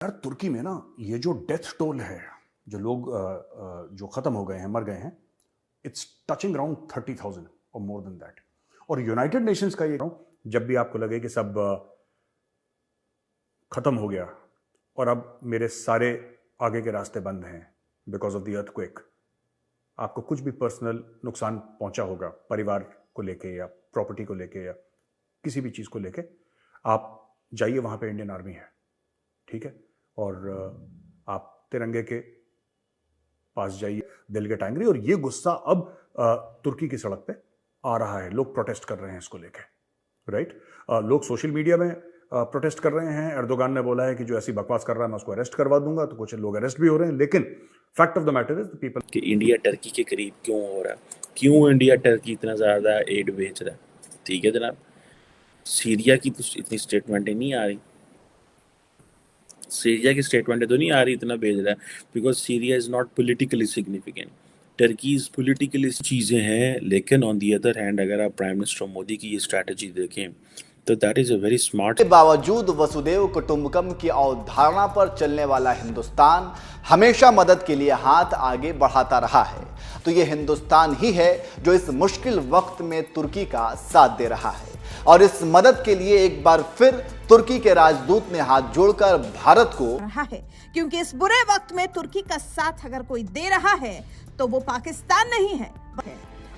यार तुर्की में ना ये जो डेथ टोल है, जो लोग जो खत्म हो गए हैं, मर गए हैं, इट्स टचिंग अराउंड 30,000 और मोर देन दैट। और यूनाइटेड नेशंस का ये जब भी आपको लगे कि सब खत्म हो गया और अब मेरे सारे आगे के रास्ते बंद हैं बिकॉज ऑफ द अर्थक्वेक, आपको कुछ भी पर्सनल नुकसान पहुंचा होगा परिवार को लेके या प्रॉपर्टी को लेके या किसी भी चीज को लेके, आप जाइए, वहां पे इंडियन आर्मी है, ठीक है। और आप तिरंगे के पास जाइए, दिल के टांगरी। और ये गुस्सा अब तुर्की की सड़क पे आ रहा है, लोग प्रोटेस्ट कर रहे हैं इसको लेके, राइट। लोग सोशल मीडिया में प्रोटेस्ट कर रहे हैं। एर्दोगान ने बोला है कि जो ऐसी बकवास कर रहा है मैं उसको अरेस्ट करवा दूंगा, तो कुछ लोग अरेस्ट भी हो रहे हैं। लेकिन fact of the matter is the people कि इंडिया टर्की के करीब क्यों हो रहा है, क्यों इंडिया टर्की इतना ज़्यादा एड भेज रहा है। ठीक है जनाब, सीरिया की तो इतनी स्टेटमेंटें नहीं आ रही, सीरिया की स्टेटमेंटें तो नहीं आ रही इतना भेज रहा है, because Syria is not politically significant, Turkey is politically चीज़ें हैं। लेकिन ऑन दी अदर हैंड अगर आप प्राइम मिनिस्टर मोदी की ये स्ट्रैटेजी देखें तो that is a very smart. के बावजूद वसुदेव कुटुंबकम की अवधारणा पर चलने वाला हिंदुस्तान हमेशा मदद के लिए हाथ आगे बढ़ाता रहा है। तो ये हिंदुस्तान ही है जो इस मुश्किल वक्त में तुर्की का साथ दे रहा है। और इस मदद के लिए एक बार फिर तुर्की के राजदूत ने हाथ जोड़कर भारत को रहा है, क्योंकि इस बुरे वक्त में तुर्की का साथ अगर कोई दे रहा है तो वो पाकिस्तान नहीं है।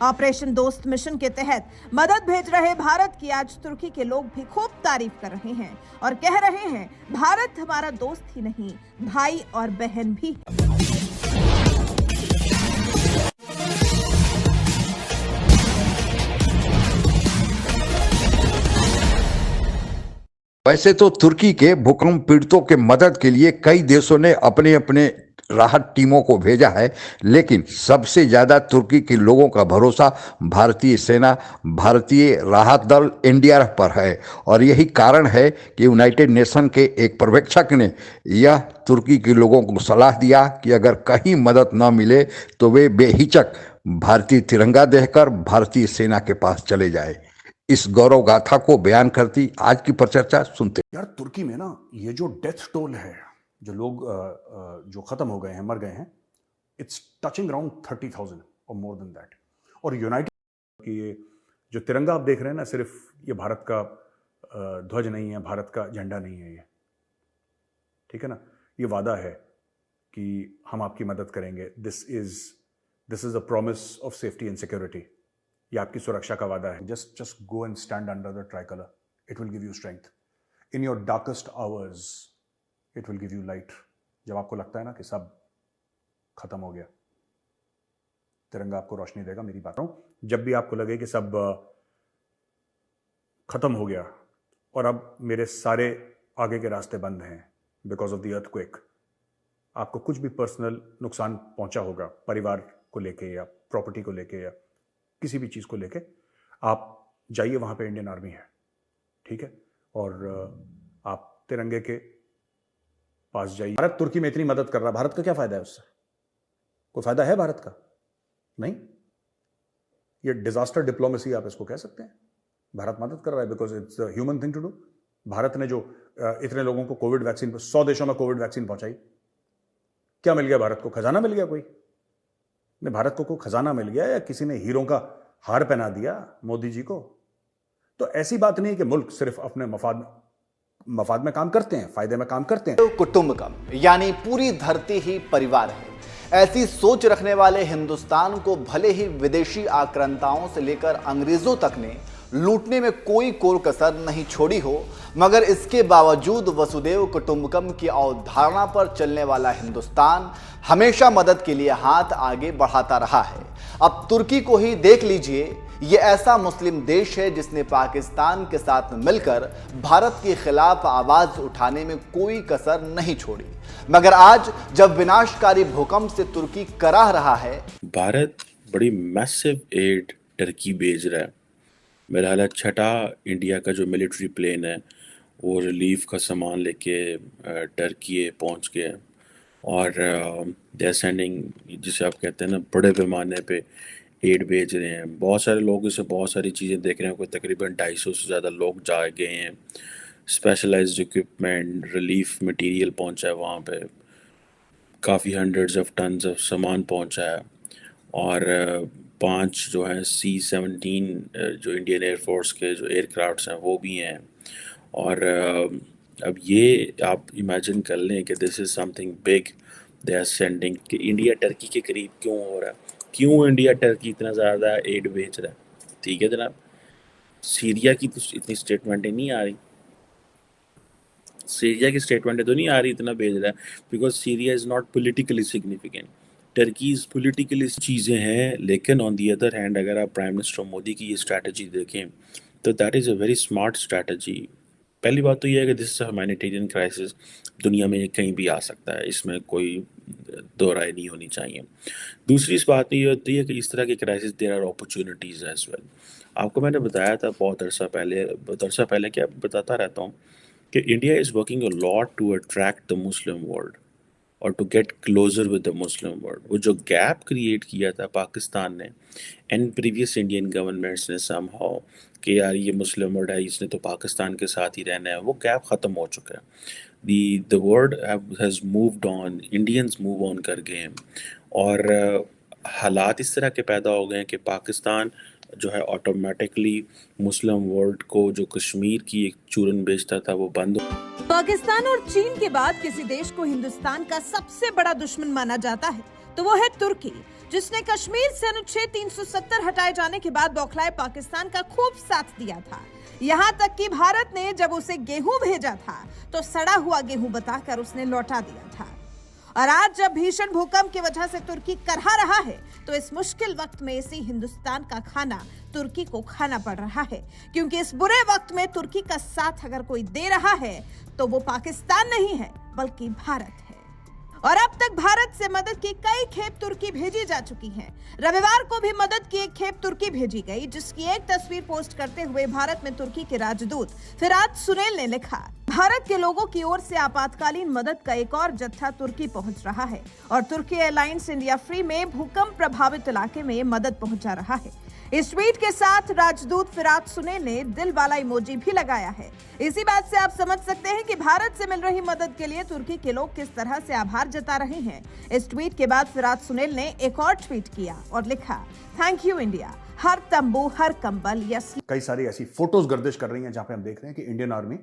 ऑपरेशन दोस्त मिशन के तहत मदद भेज रहे भारत की आज तुर्की के लोग भी खूब तारीफ कर रहे हैं और कह रहे हैं भारत हमारा दोस्त ही नहीं, भाई और बहन भी। वैसे तो तुर्की के भूकंप पीड़ितों के मदद के लिए कई देशों ने अपने अपने राहत टीमों को भेजा है, लेकिन सबसे ज्यादा तुर्की के लोगों का भरोसा भारतीय सेना, भारतीय राहत दल एनडीआरएफ पर है। और यही कारण है कि यूनाइटेड नेशन के एक पर्यवेक्षक ने यह तुर्की के लोगों को सलाह दिया कि अगर कहीं मदद न मिले तो वे बेहिचक भारतीय तिरंगा देकर भारतीय सेना के पास चले जाए। इस गौरव गाथा को बयान करती आज की परिचर्चा सुनते। यार तुर्की में ना ये जो डेथ टोल है, जो लोग जो खत्म हो गए हैं, मर गए हैं, इट्स टचिंग अराउंड 30,000 और मोर देन दैट। और यूनाइटेड की ये जो तिरंगा आप देख रहे हैं ना, सिर्फ ये भारत का ध्वज नहीं है, भारत का झंडा नहीं है ये, ठीक है ना। ये वादा है कि हम आपकी मदद करेंगे। This is a promise of safety and security. ये आपकी सुरक्षा का वादा है। Just go and stand under the tricolour, it will give you strength in your darkest hours, it will give you light. जब आपको लगता है ना कि सब खत्म हो गया, तिरंगा आपको रोशनी देगा। मेरी बात हूं, जब भी आपको लगे कि सब खत्म हो गया और अब मेरे सारे आगे के रास्ते बंद हैं बिकॉज ऑफ द अर्थक्वेक, आपको कुछ भी पर्सनल नुकसान पहुंचा होगा परिवार को लेके या प्रॉपर्टी को लेके या किसी भी चीज को लेके, आप जाइए, वहां पे इंडियन आर्मी है, ठीक है। और आप तिरंगे के पास जाइए। भारत तुर्की में इतनी मदद कर रहा है, भारत का क्या फायदा है उससे? कोई फायदा है भारत का? नहीं। ये डिजास्टर डिप्लोमेसी आप इसको कह सकते हैं। भारत मदद कर रहा है because it's a human thing to do. Bharat ने जो इतने लोगों को कोविड वैक्सीन, 100 देशों में कोविड वैक्सीन पहुंचाई, क्या मिल गया भारत को? खजाना मिल गया कोई? नहीं, भारत को कोई खजाना मिल गया या किसी ने हीरों का हार पहना दिया मोदी जी को? तो ऐसी बात नहीं कि मुल्क सिर्फ अपने मफाद में काम करते हैं, फायदे में काम करते हैं। कुटुंबकम यानी पूरी धरती ही परिवार है। ऐसी सोच रखने वाले हिंदुस्तान को भले ही विदेशी आक्रांताओं से लेकर अंग्रेजों तक ने लूटने में कोई कोर कसर नहीं छोड़ी हो, मगर इसके बावजूद वसुदेव कुटुंबकम की अवधारणा पर चलने वाला हिंदुस्तान हमेशा मदद के लिए हाथ आगे बढ़ाता रहा है। अब तुर्की को ही देख लीजिए, ये ऐसा मुस्लिम देश है जिसने पाकिस्तान के साथ मिलकर भारत के खिलाफ आवाज उठाने में कोई कसर नहीं छोड़ी। मगर आज जब विनाशकारी भूकंप से तुर्की कराह रहा है, भारत बड़ी मैसिव एड टर्की भेज रहा है। मेरा हाल छठा इंडिया का जो मिलिट्री प्लेन है वो रिलीफ का सामान लेके टर्की पहुंच गया। और दे सेंडिंग, जिसे आप कहते हैं ना, बड़े पैमाने पे एड भेज रहे हैं। बहुत सारे लोग इसे बहुत सारी चीज़ें देख रहे हैं। कोई तकरीबन 250 से ज़्यादा लोग जा गए हैं स्पेशलाइज्ड इक्विपमेंट, रिलीफ मटेरियल पहुंचा है वहाँ पे, काफ़ी हंड्रेड्स ऑफ टन्स ऑफ सामान पहुंचा है। और 5 जो हैं C-17 जो इंडियन एयरफोर्स के जो एयरक्राफ्ट्स हैं वो भी हैं। और अब ये आप इमेजिन कर लें कि this is something big they are sending, कि इंडिया टर्की के करीब क्यों हो रहा है, क्यों इंडिया टर्की इतना ज़्यादा एड भेज रहा है। ठीक है जनाब, सीरिया की तो इतनी स्टेटमेंटें नहीं आ रही, सीरिया की स्टेटमेंटें तो नहीं आ रही इतना भेज रहा है, because Syria is not politically significant, Turkey is politically चीज़ें हैं। लेकिन ऑन दी अदर हैंड अगर आप प्राइम मिनिस्टर मोदी की ये स्ट्रैटेजी देखें तो that is a very smart strategy. पहली बात तो ये है कि this is a humanitarian crisis, दुनिया में कहीं भी आ सकता है, इसमें कोई दो राय नहीं होनी चाहिए। दूसरी इस बात ये होती है कि इस तरह के crisis there are opportunities as well. आपको मैंने बताया था बहुत अरसा पहले क्या बताता रहता हूँ कि India is working a lot to attract the Muslim world और to get closer with the Muslim world. वो जो गैप क्रिएट किया था पाकिस्तान ने एंड प्रीवियस इंडियन गवर्नमेंट्स ने समहाउ कि यार ये मुस्लिम वर्ल्ड है, इसने तो पाकिस्तान के साथ ही रहना है, वो गैप ख़त्म हो चुका है। The world has moved on, Indians move on कर गए हैं। और हालात इस तरह के पैदा हो गए हैं कि पाकिस्तान जो है ऑटोमेटिकली मुस्लिम वर्ल्ड को जो कश्मीर की एक चूरन बेचता था वो बंद। पाकिस्तान और चीन के बाद किसी देश को हिंदुस्तान का सबसे बड़ा दुश्मन माना जाता है तो वो है तुर्की, जिसने कश्मीर से अनुच्छेद 370 हटाए जाने के बाद बौखलाए पाकिस्तान का खूब साथ दिया था। यहाँ तक कि भारत ने जब उसे गेहूं भेजा था तो सड़ा हुआ गेहूं बताकर उसने लौटा दिया था। और आज जब भीषण भूकंप की वजह से तुर्की करहा रहा है तो इस मुश्किल वक्त में इसी हिंदुस्तान का खाना तुर्की को खाना पड़ रहा है, क्योंकि इस बुरे वक्त में तुर्की का साथ अगर कोई दे रहा है तो वो पाकिस्तान नहीं है बल्कि भारत है। और अब तक भारत से मदद की कई खेप तुर्की भेजी जा चुकी हैं। रविवार को भी मदद की एक खेप तुर्की भेजी गई, जिसकी एक तस्वीर पोस्ट करते हुए भारत में तुर्की के राजदूत फिरात सुनेल ने लिखा, भारत के लोगों की ओर से आपातकालीन मदद का एक और जत्था तुर्की पहुंच रहा है और तुर्की एयरलाइंस इंडिया फ्री में भूकंप प्रभावित इलाके में मदद पहुंचा रहा है। इस ट्वीट के साथ राजदूत फिरात सुनेल ने दिल वाला इमोजी भी लगाया है। इसी बात से आप समझ सकते हैं कि भारत से मिल रही मदद के लिए तुर्की के लोग किस तरह से आभार जता रहे हैं। इस ट्वीट के बाद फिरात सुनेल ने एक और ट्वीट किया और लिखा, थैंक यू इंडिया, हर तंबू हर कंबल यस। कई सारी ऐसी फोटोज गर्दिश कर रही हैं जहां पे हम देख रहे हैं कि इंडियन आर्मी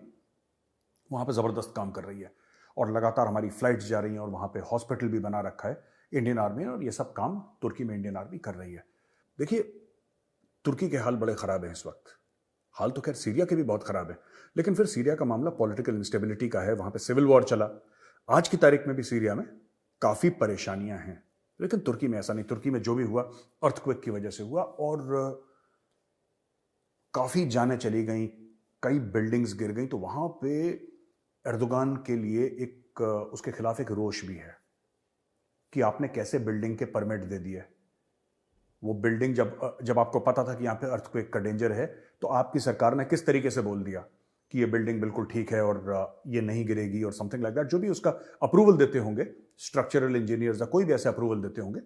वहां पे जबरदस्त काम कर रही है और लगातार हमारी फ्लाइट्स जा रही हैं और वहां पे हॉस्पिटल भी बना रखा है इंडियन आर्मी ने, और ये सब काम तुर्की में इंडियन आर्मी कर रही है। देखिए, तुर्की के हाल बड़े खराब हैं इस वक्त। हाल तो खैर सीरिया के भी बहुत खराब है, लेकिन फिर सीरिया का मामला पॉलिटिकल इंस्टेबिलिटी का है, वहां पे सिविल वॉर चला। आज की तारीख में भी सीरिया में काफी परेशानियां हैं, लेकिन तुर्की में ऐसा नहीं। तुर्की में जो भी हुआ अर्थक्वेक की वजह से हुआ और काफी जानें चली गई, कई बिल्डिंग्स गिर गई। तो वहां पे एर्दोगान के लिए एक उसके खिलाफ एक रोष भी है कि आपने कैसे बिल्डिंग के परमिट दे दिए। वो बिल्डिंग जब आपको पता था कि यहाँ पे अर्थक्वेक का डेंजर है, तो आपकी सरकार ने किस तरीके से बोल दिया कि ये बिल्डिंग बिल्कुल ठीक है और ये नहीं गिरेगी और समथिंग लाइक दैट। जो भी उसका अप्रूवल देते होंगे, स्ट्रक्चरल इंजीनियर्स या कोई भी ऐसे अप्रूवल देते होंगे,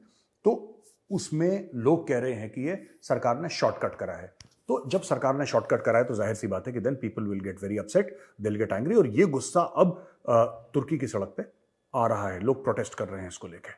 तो उसमें लोग कह रहे हैं कि ये सरकार ने शॉर्टकट करा है। तो जब सरकार ने शॉर्टकट करा है तो जाहिर सी बात है कि then people will get very upset, they will get angry. और ये गुस्सा अब तुर्की की सड़क पे आ रहा है, लोग प्रोटेस्ट कर रहे हैं इसको लेके,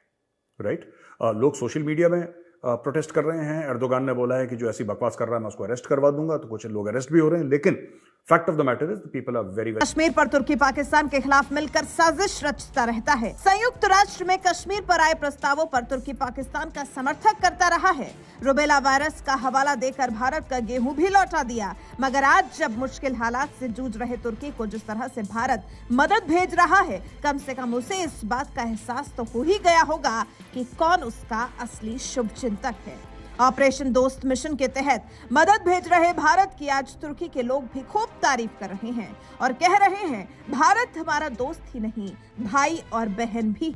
राइट। लोग सोशल मीडिया में प्रोटेस्ट कर रहे हैं। एर्दोगान ने बोला है कि जो ऐसी बकवास कर रहा है मैं उसको अरेस्ट करवा दूंगा, तो कुछ लोग अरेस्ट भी हो रहे हैं। लेकिन fact of the matter is people are very Kashmir पर तुर्की पाकिस्तान के खिलाफ मिलकर साजिश रचता रहता है। संयुक्त राष्ट्र में कश्मीर पर आए प्रस्तावों पर तुर्की पाकिस्तान का समर्थन करता रहा है। रुबेला वायरस का हवाला देकर भारत का गेहूं भी लौटा दिया, मगर आज जब मुश्किल हालात से जूझ रहे तुर्की को जिस तरह से भारत मदद भेज रहा है, कम से कम उसे इस बात का एहसास तो हो ही गया होगा कि कौन उसका असली शुभचिंतक है। ऑपरेशन दोस्त मिशन के तहत मदद भेज रहे भारत की आज तुर्की के लोग भी खूब तारीफ कर रहे हैं और कह रहे हैं, भारत हमारा दोस्त ही नहीं, भाई और बहन भी।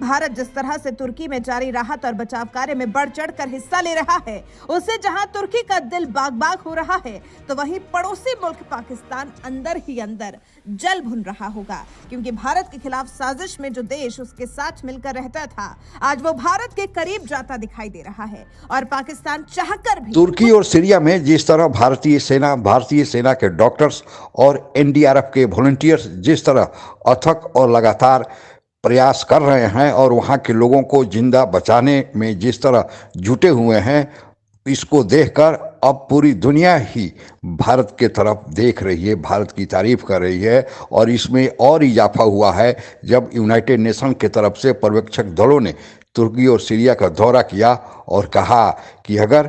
भारत जिस तरह से तुर्की में जारी राहत और बचाव कार्य में बढ़ चढ़ कर हिस्सा ले रहा है, उससे जहां तुर्की का दिल बाग बाग हो रहा है, तो वहीं पड़ोसी मुल्क पाकिस्तान अंदर ही अंदर जल भुन रहा होगा, क्योंकि भारत के खिलाफ साजिश में जो देश उसके साथ मिलकर रहता था, आज वो भारत के करीब जाता दिखाई दे रहा है। और पाकिस्तान चाहकर भी तुर्की और सीरिया में जिस तरह भारतीय सेना के डॉक्टर्स और एनडीआरएफ के वॉलंटियर्स जिस तरह अथक और लगातार प्रयास कर रहे हैं और वहां के लोगों को जिंदा बचाने में जिस तरह जुटे हुए हैं, इसको देखकर अब पूरी दुनिया ही भारत के तरफ देख रही है, भारत की तारीफ कर रही है। और इसमें और इजाफा हुआ है जब यूनाइटेड नेशन के तरफ से पर्यवेक्षक दलों ने तुर्की और सीरिया का दौरा किया और कहा कि अगर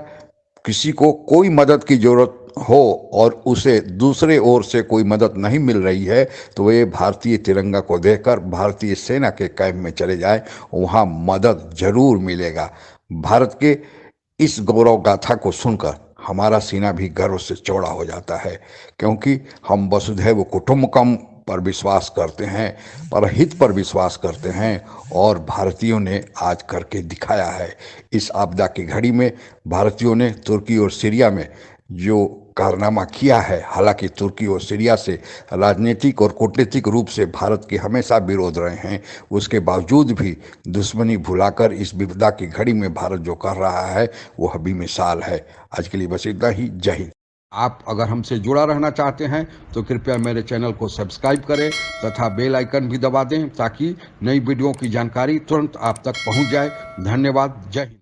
किसी को कोई मदद की जरूरत हो और उसे दूसरे ओर से कोई मदद नहीं मिल रही है तो वे भारतीय तिरंगा को देखकर भारतीय सेना के कैंप में चले जाए, वहाँ मदद जरूर मिलेगा। भारत के इस गौरव गाथा को सुनकर हमारा सीना भी गर्व से चौड़ा हो जाता है, क्योंकि हम वसुधैव कुटुंबकम पर विश्वास करते हैं, परहित पर विश्वास करते हैं और भारतीयों ने आज करके दिखाया है। इस आपदा की घड़ी में भारतीयों ने तुर्की और सीरिया में जो कारनामा किया है, हालांकि तुर्की और सीरिया से राजनीतिक और कूटनीतिक रूप से भारत के हमेशा विरोध रहे हैं, उसके बावजूद भी दुश्मनी भुलाकर इस विपदा की घड़ी में भारत जो कर रहा है वो अभी मिसाल है। आज के लिए बस इतना ही। जय हिंद। आप अगर हमसे जुड़ा रहना चाहते हैं तो कृपया मेरे चैनल को सब्सक्राइब करें तथा बेल आइकन भी दबा दें ताकि नई वीडियो की जानकारी तुरंत आप तक पहुंच जाए। धन्यवाद। जय हिंद।